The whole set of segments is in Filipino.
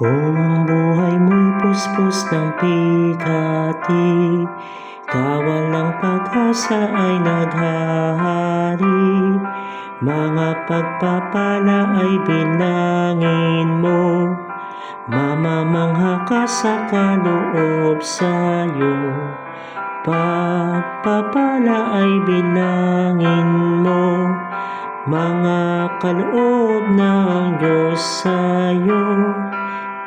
Kung ang buhay mo'y puspos ng pikati, kawalang pag-asa ay naghahari. Mga pagpapala ay bilangin mo, mamamangha ka sa kaloob sa'yo. Pagpapala ay bilangin mo, mga kaloob ng Diyos sa'yo.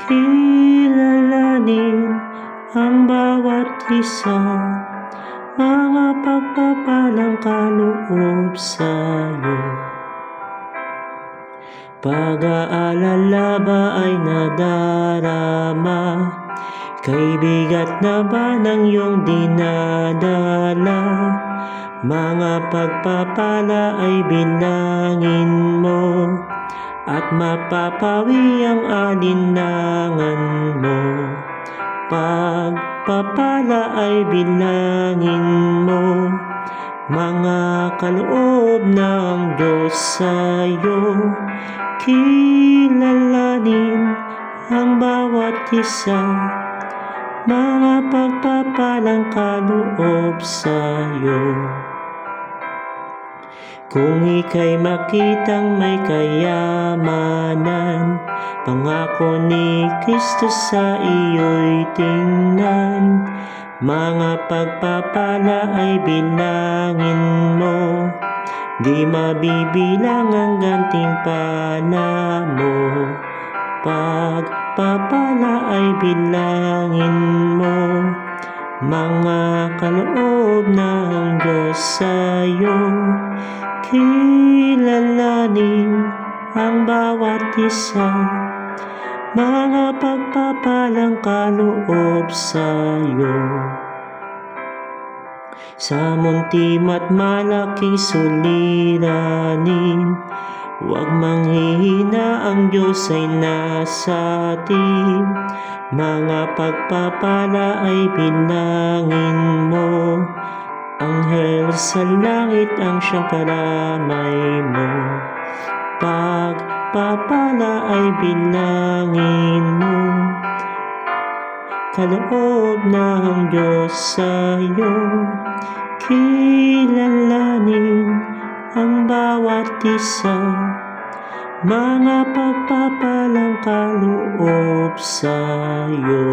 Kilalanin ang bawat isa, mga pagpapalang kaloob sa'yo. Pag-aalala ba ay nadarama? Kay bigat na ba ng iyong dinadala? Mga pagpapala ay bilangin mo, at mapapawi ang alinlangan mo. Pagpapala ay bilangin mo, mga kaloob ng Diyos sa'yo. Kilalanin ang bawat isa, mga pagpapalang kaloob sa'yo. Kung ika'y makitang may kayamanan, pangako ni Kristo sa iyo'y tingnan. Mga pagpapala ay bilangin mo, di mabibilang ang gantimpala mo. Pagpapala ay bilangin mo, mga kaloob ng Diyos sa'yo. Kilalanin ang bawat isa, mga pagpapalang kaloob sa'yo. Sa muntim at malaking suliranin, huwag manghihina, ang Diyos ay nasa atin. Mga pagpapala ay bilangin mo, anghel sa langit ang siyang karamay mo. Pagpapala ay bilangin mo, kaloob ng Diyos sa'yo. Kilalanin ang bawat isa, mga pagpapalang kaloob sa'yo.